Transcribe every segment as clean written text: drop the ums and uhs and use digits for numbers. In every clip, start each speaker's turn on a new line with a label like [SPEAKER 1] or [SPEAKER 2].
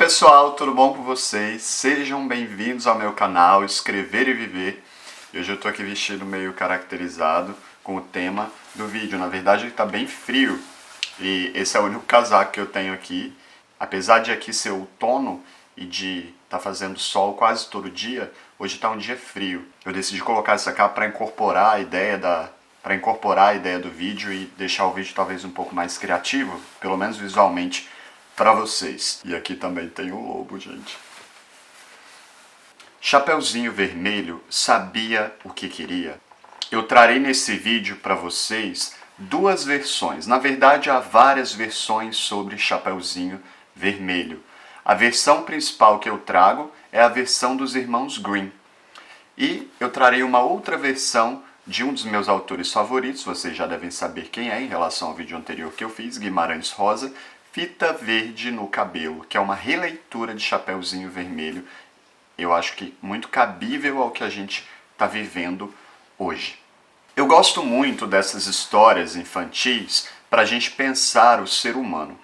[SPEAKER 1] pessoal, tudo bom com vocês? Sejam bem-vindos ao meu canal Escrever e Viver. Hoje eu tô aqui vestido meio caracterizado com o tema do vídeo. Na verdade ele tá bem frio e esse é o único casaco que eu tenho aqui. Apesar de aqui ser outono e de tá fazendo sol quase todo dia, hoje tá um dia frio. Eu decidi colocar essa capa para incorporar a ideia do vídeo e deixar o vídeo talvez um pouco mais criativo, pelo menos visualmente, para vocês. E aqui também tem o lobo, gente. Chapeuzinho Vermelho sabia o que queria. Eu trarei nesse vídeo para vocês duas versões. Na verdade, há várias versões sobre Chapeuzinho Vermelho. A versão principal que eu trago é a versão dos irmãos Grimm. E eu trarei uma outra versão de um dos meus autores favoritos, vocês já devem saber quem é em relação ao vídeo anterior que eu fiz, Guimarães Rosa, Fita Verde no Cabelo, que é uma releitura de Chapeuzinho Vermelho. Eu acho que muito cabível ao que a gente está vivendo hoje. Eu gosto muito dessas histórias infantis para a gente pensar o ser humano.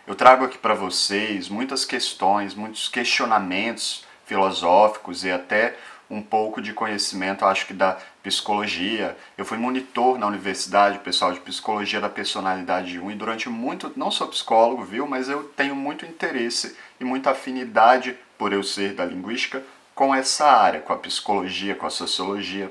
[SPEAKER 1] Eu trago aqui para vocês muitas questões, muitos questionamentos filosóficos e até um pouco de conhecimento, acho que da psicologia. Eu fui monitor na universidade, pessoal, de psicologia da personalidade 1 e durante muito, não sou psicólogo, viu, mas eu tenho muito interesse e muita afinidade, por eu ser da linguística, com essa área, com a psicologia, com a sociologia,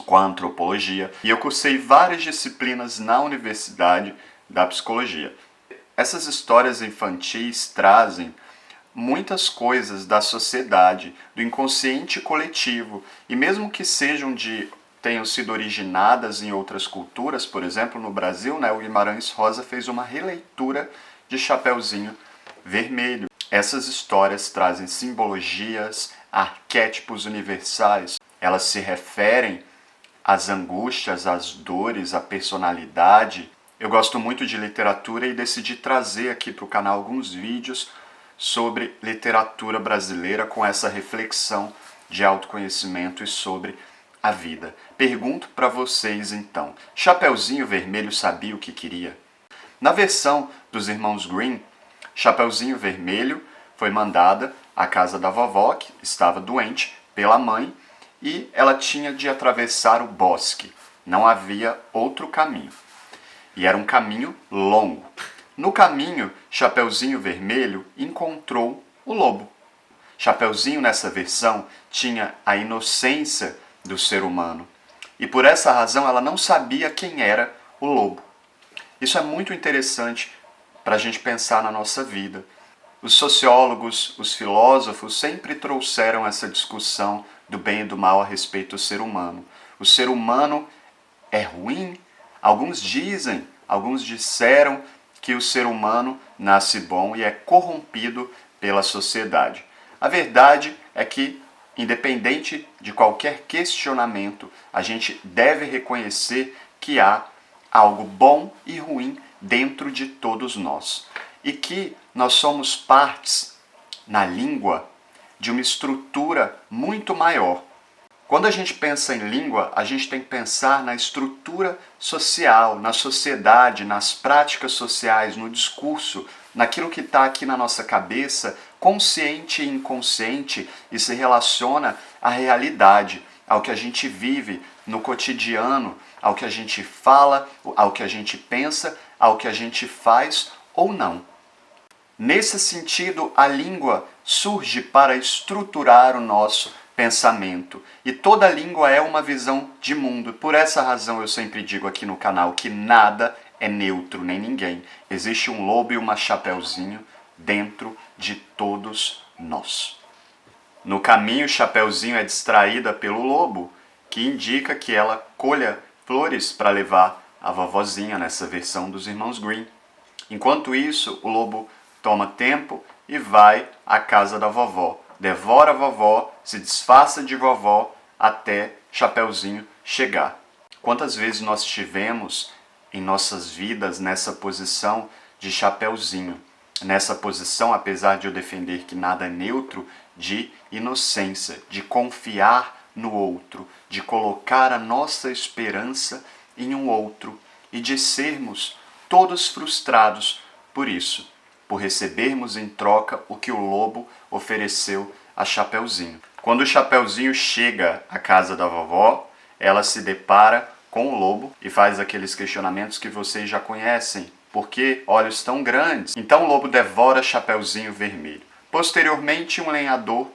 [SPEAKER 1] com a antropologia. E eu cursei várias disciplinas na universidade da psicologia. Essas histórias infantis trazem muitas coisas da sociedade, do inconsciente coletivo, e mesmo que tenham sido originadas em outras culturas, por exemplo, no Brasil, o Guimarães Rosa fez uma releitura de Chapeuzinho Vermelho. Essas histórias trazem simbologias, arquétipos universais. Elas se referem às angústias, às dores, à personalidade. Eu gosto muito de literatura e decidi trazer aqui para o canal alguns vídeos sobre literatura brasileira com essa reflexão de autoconhecimento e sobre a vida. Pergunto para vocês então, Chapeuzinho Vermelho sabia o que queria? Na versão dos irmãos Grimm, Chapeuzinho Vermelho foi mandada à casa da vovó, que estava doente, pela mãe, e ela tinha de atravessar o bosque. Não havia outro caminho. E era um caminho longo. No caminho, Chapeuzinho Vermelho encontrou o lobo. Chapeuzinho, nessa versão, tinha a inocência do ser humano. E por essa razão ela não sabia quem era o lobo. Isso é muito interessante para a gente pensar na nossa vida. Os sociólogos, os filósofos sempre trouxeram essa discussão do bem e do mal a respeito do ser humano. O ser humano é ruim? Alguns disseram que o ser humano nasce bom e é corrompido pela sociedade. A verdade é que, independente de qualquer questionamento, a gente deve reconhecer que há algo bom e ruim dentro de todos nós. E que nós somos partes, na língua, de uma estrutura muito maior. Quando a gente pensa em língua, a gente tem que pensar na estrutura social, na sociedade, nas práticas sociais, no discurso, naquilo que está aqui na nossa cabeça, consciente e inconsciente, e se relaciona à realidade, ao que a gente vive no cotidiano, ao que a gente fala, ao que a gente pensa, ao que a gente faz ou não. Nesse sentido, a língua surge para estruturar o nosso pensamento. E toda língua é uma visão de mundo. Por essa razão eu sempre digo aqui no canal que nada é neutro, nem ninguém. Existe um lobo e uma Chapeuzinho dentro de todos nós. No caminho, Chapeuzinho é distraída pelo lobo, que indica que ela colha flores para levar a vovozinha, nessa versão dos irmãos Grimm. Enquanto isso, o lobo toma tempo e vai à casa da vovó. Devora a vovó, se disfarça de vovó até Chapeuzinho chegar. Quantas vezes nós estivemos em nossas vidas nessa posição de Chapeuzinho? Nessa posição, apesar de eu defender que nada é neutro, de inocência, de confiar no outro, de colocar a nossa esperança em um outro e de sermos todos frustrados por isso. por recebermos em troca o que o lobo ofereceu a Chapeuzinho. Quando o Chapeuzinho chega à casa da vovó, ela se depara com o lobo e faz aqueles questionamentos que vocês já conhecem. Por que olhos tão grandes? Então o lobo devora Chapeuzinho Vermelho. Posteriormente, um lenhador,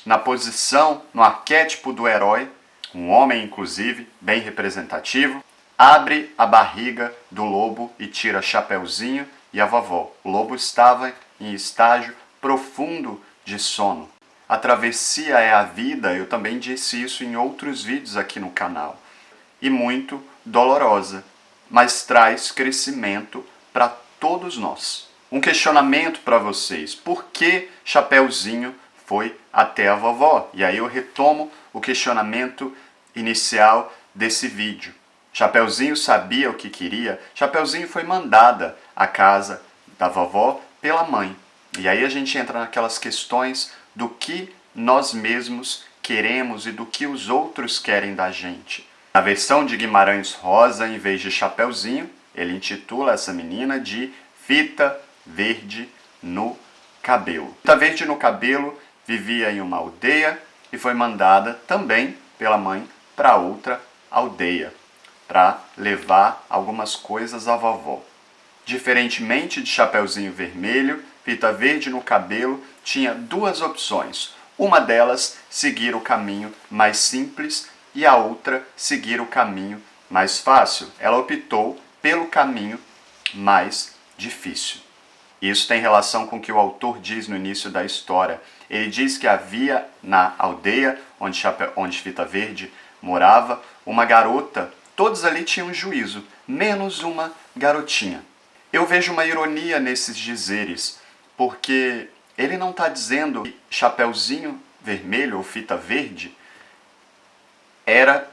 [SPEAKER 1] na posição, no arquétipo do herói, um homem inclusive, bem representativo, abre a barriga do lobo e tira Chapeuzinho e a vovó. O lobo estava em estágio profundo de sono. A travessia é a vida, eu também disse isso em outros vídeos aqui no canal. E muito dolorosa, mas traz crescimento para todos nós. Um questionamento para vocês: por que Chapeuzinho foi até a vovó? E aí eu retomo o questionamento inicial desse vídeo. Chapeuzinho sabia o que queria? Chapeuzinho foi mandada à casa da vovó pela mãe. E aí a gente entra naquelas questões do que nós mesmos queremos e do que os outros querem da gente. Na versão de Guimarães Rosa, em vez de Chapeuzinho, ele intitula essa menina de Fita Verde no Cabelo. Fita Verde no Cabelo vivia em uma aldeia e foi mandada também pela mãe para outra aldeia, para levar algumas coisas à vovó. Diferentemente de Chapeuzinho Vermelho, Fita Verde no Cabelo tinha duas opções. Uma delas, seguir o caminho mais simples, e a outra, seguir o caminho mais fácil. Ela optou pelo caminho mais difícil. Isso tem relação com o que o autor diz no início da história. Ele diz que havia na aldeia onde Fita Verde morava uma garota. Todos ali tinham juízo, menos uma garotinha. Eu vejo uma ironia nesses dizeres, porque ele não está dizendo que Chapeuzinho Vermelho ou Fita Verde era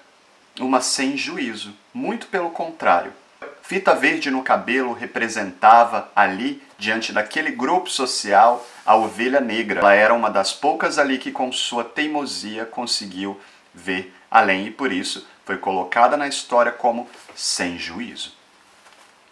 [SPEAKER 1] uma sem juízo. Muito pelo contrário. Fita Verde no Cabelo representava ali, diante daquele grupo social, a ovelha negra. Ela era uma das poucas ali que com sua teimosia conseguiu ver além e por isso foi colocada na história como sem juízo.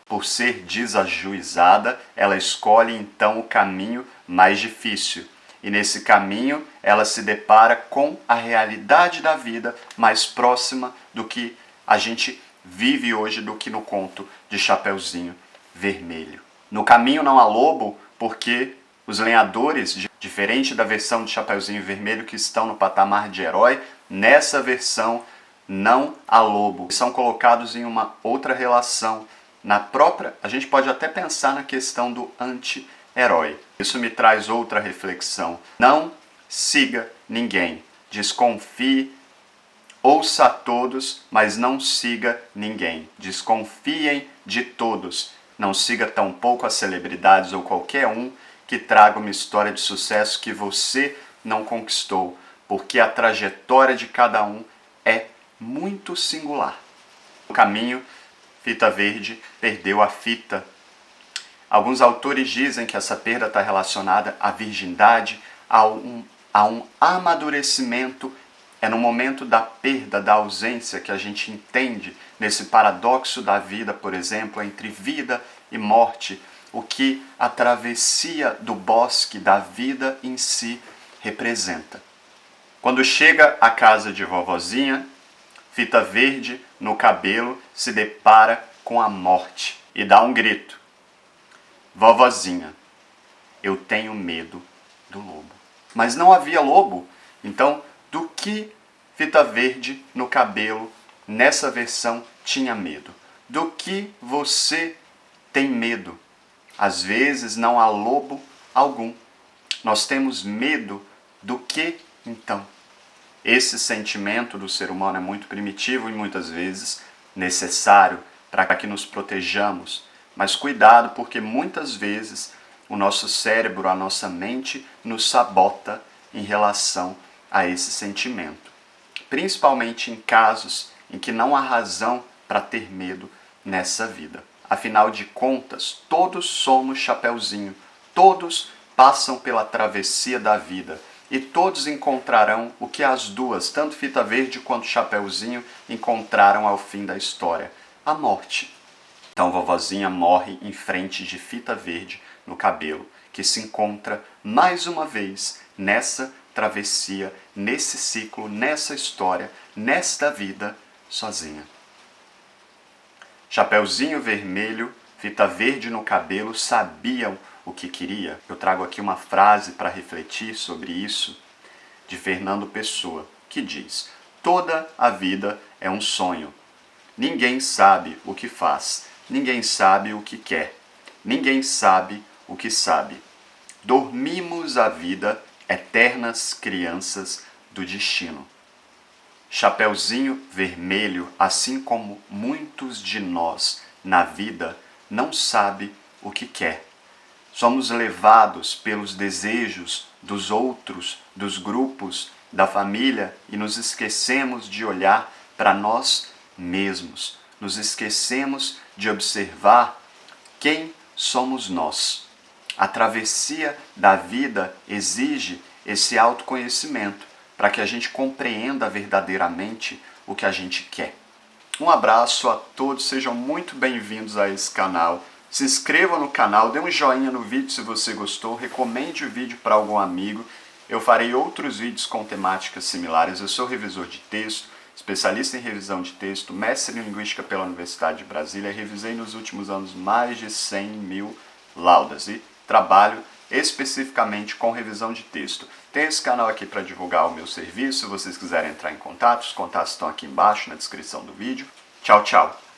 [SPEAKER 1] Por ser desajuizada, ela escolhe então o caminho mais difícil. E nesse caminho ela se depara com a realidade da vida mais próxima do que a gente vive hoje, do que no conto de Chapeuzinho Vermelho. No caminho não há lobo, porque os lenhadores, diferente da versão de Chapeuzinho Vermelho que estão no patamar de herói, nessa versão não há lobo. São colocados em uma outra relação. A gente pode até pensar na questão do anti-herói. Isso me traz outra reflexão. Não siga ninguém. Desconfie, ouça a todos, mas não siga ninguém. Desconfiem de todos. Não siga tampouco as celebridades ou qualquer um que traga uma história de sucesso que você não conquistou, porque a trajetória de cada um é muito singular. No caminho, Fita Verde perdeu a fita. Alguns autores dizem que essa perda está relacionada à virgindade, a um amadurecimento. É no momento da perda, da ausência, que a gente entende, nesse paradoxo da vida, por exemplo, entre vida e morte, o que a travessia do bosque da vida em si representa. Quando chega à casa de vovozinha, Fita Verde no Cabelo se depara com a morte e dá um grito: vovozinha, eu tenho medo do lobo. Mas não havia lobo, então do que Fita Verde no Cabelo, nessa versão, tinha medo? Do que você tem medo? Às vezes não há lobo algum. Nós temos medo do que, então? Esse sentimento do ser humano é muito primitivo e muitas vezes necessário para que nos protejamos. Mas cuidado, porque muitas vezes o nosso cérebro, a nossa mente, nos sabota em relação a esse sentimento. Principalmente em casos em que não há razão para ter medo nessa vida. Afinal de contas, todos somos Chapeuzinho, todos passam pela travessia da vida e todos encontrarão o que as duas, tanto Fita Verde quanto Chapeuzinho, encontraram ao fim da história: a morte. Então vovozinha morre em frente de Fita Verde no cabelo, que se encontra mais uma vez nessa travessia, nesse ciclo, nessa história, nesta vida, sozinha. Chapeuzinho Vermelho, fita verde no cabelo, sabiam o que queria? Eu trago aqui uma frase para refletir sobre isso, de Fernando Pessoa, que diz: toda a vida é um sonho. Ninguém sabe o que faz, ninguém sabe o que quer, ninguém sabe o que sabe. Dormimos a vida, eternas crianças do destino. Chapeuzinho Vermelho, assim como muitos de nós na vida, não sabe o que quer. Somos levados pelos desejos dos outros, dos grupos, da família e nos esquecemos de olhar para nós mesmos. Nos esquecemos de observar quem somos nós. A travessia da vida exige esse autoconhecimento para que a gente compreenda verdadeiramente o que a gente quer. Um abraço a todos, sejam muito bem-vindos a esse canal. Se inscreva no canal, dê um joinha no vídeo se você gostou, recomende o vídeo para algum amigo. Eu farei outros vídeos com temáticas similares. Eu sou revisor de texto, especialista em revisão de texto, mestre em linguística pela Universidade de Brasília. Revisei nos últimos anos mais de 100 mil laudas e trabalho especificamente com revisão de texto. Tem esse canal aqui para divulgar o meu serviço. Se vocês quiserem entrar em contato, os contatos estão aqui embaixo na descrição do vídeo. Tchau, tchau!